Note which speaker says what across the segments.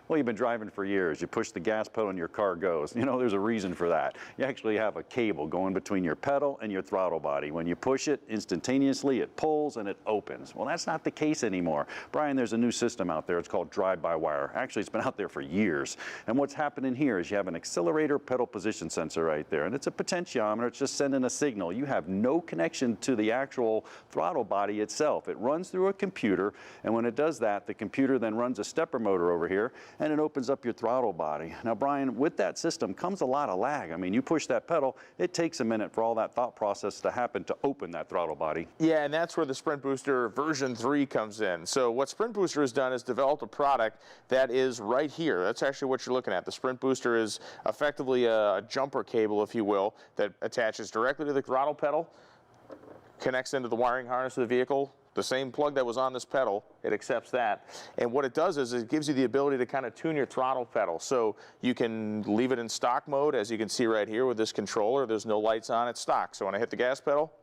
Speaker 1: Well, you've been driving for years. You push the gas pedal and your car goes. You know, there's a reason for that. You actually have a cable going between your pedal and your throttle body. When you push it, instantaneously it pulls and it opens. Well, that's not the case anymore. Brian, there's a new system out there. It's called drive-by-wire. Actually, it's been out there for years. And what's happening here is you have an accelerator pedal position sensor right there, and it's a potentiometer. It's just sending a signal. You have no connection to the actual throttle body itself. It runs through a computer, and when it does that, the computer then runs a stepper motor over here, and it opens up your throttle body. Now, Brian, with that system comes a lot of lag. I mean, you push that pedal, it takes a minute for all that thought process to happen to open that throttle body.
Speaker 2: Yeah, and that's where the Sprint Booster version 3 comes in. So what Sprint Booster has done is developed a product that is right here. That's actually what you're looking at. The Sprint Booster is effectively a jumper cable, if you will, that attaches directly to the throttle pedal, connects into the wiring harness of the vehicle. The same plug that was on this pedal, it accepts that. And what it does is it gives you the ability to kind of tune your throttle pedal. So you can leave it in stock mode, as you can see right here with this controller. There's no lights on, it's stock. So when I hit the gas pedal,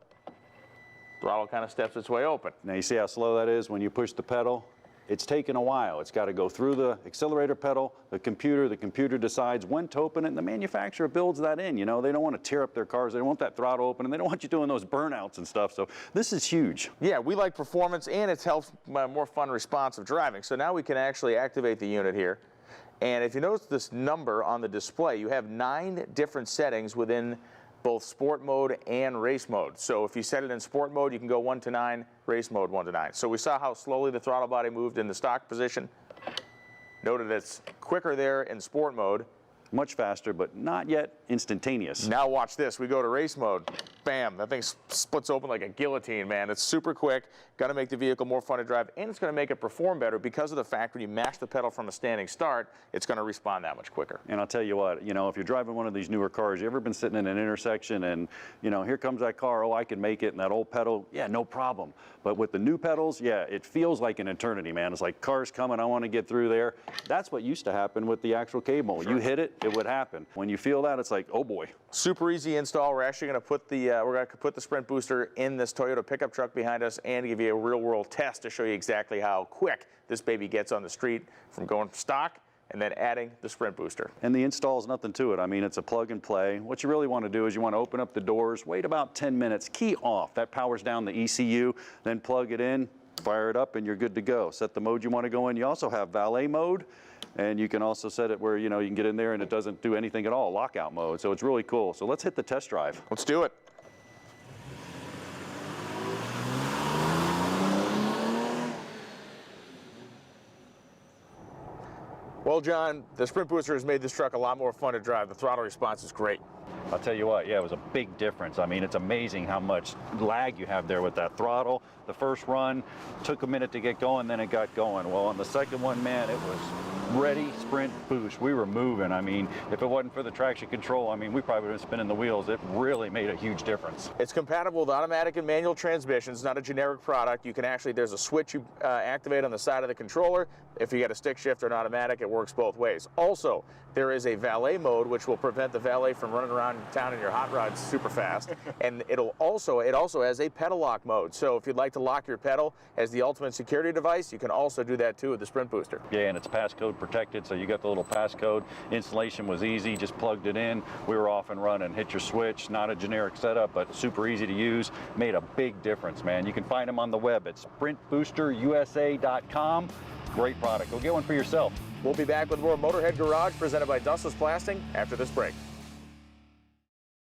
Speaker 2: throttle kind of steps its way open.
Speaker 1: Now you see how slow that is when you push the pedal? It's taken a while. It's got to go through the accelerator pedal, the computer decides when to open it, and the manufacturer builds that in. You know, they don't want to tear up their cars. They don't want that throttle open, and they don't want you doing those burnouts and stuff. So this is huge.
Speaker 2: Yeah, we like performance, and it's helped more fun, responsive driving. So now we can actually activate the unit here. And if you notice this number on the display, you have 9 different settings within both sport mode and race mode. So if you set it in sport mode, you can go 1 to 9, race mode 1 to 9. So we saw how slowly the throttle body moved in the stock position. Noted it's quicker there in sport mode.
Speaker 1: Much faster, but not yet instantaneous.
Speaker 2: Now watch this. We go to race mode. Bam, that thing splits open like a guillotine, man. It's super quick, gonna make the vehicle more fun to drive, and it's gonna make it perform better because of the fact when you mash the pedal from a standing start, it's gonna respond that much quicker.
Speaker 1: And I'll tell you what, you know, if you're driving one of these newer cars, you ever been sitting in an intersection and, you know, here comes that car, oh, I can make it, and that old pedal, yeah, no problem. But with the new pedals, yeah, it feels like an eternity, man. It's like cars coming, I wanna get through there. That's what used to happen with the actual cable. Sure. You hit it, it would happen. When you feel that, it's like, oh boy.
Speaker 2: Super easy install. We're actually gonna put the, put the Sprint Booster in this Toyota pickup truck behind us and give you a real-world test to show you exactly how quick this baby gets on the street from going stock and then adding the Sprint Booster.
Speaker 1: And the install is nothing to it. I mean, it's a plug and play. What you really want to do is you want to open up the doors, wait about 10 minutes, key off. That powers down the ECU, then plug it in, fire it up, and you're good to go. Set the mode you want to go in. You also have valet mode. And you can also set it where, you know, you can get in there and it doesn't do anything at all, lockout mode. So it's really cool. So let's hit the test drive.
Speaker 2: Let's do it. Well, John, the Sprint Booster has made this truck a lot more fun to drive. The throttle response is great.
Speaker 1: I'll tell you what, yeah, it was a big difference. I mean, it's amazing how much lag you have there with that throttle. The first run took a minute to get going, then it got going. Well, on the second one, man, it was ready, sprint, boost. We were moving. I mean, if it wasn't for the traction control, I mean, we probably would have been spinning the wheels. It really made a huge difference.
Speaker 2: It's compatible with automatic and manual transmissions, not a generic product. You can actually, there's a switch you activate on the side of the controller. If you got a stick shift or an automatic, it works both ways. Also, there is a valet mode, which will prevent the valet from running around town in your hot rod super fast. And it also has a pedal lock mode. So if you'd like to lock your pedal as the ultimate security device, you can also do that too with the Sprint Booster.
Speaker 1: Yeah, and it's passcode protected, so you got the little passcode. Installation was easy, just plugged it in. We were off and running. Hit your switch, not a generic setup, but super easy to use. Made a big difference, man. You can find them on the web at sprintboosterusa.com. Great product. Go get one for yourself.
Speaker 2: We'll be back with more Motorhead Garage presented by Dustless Plastic after this break.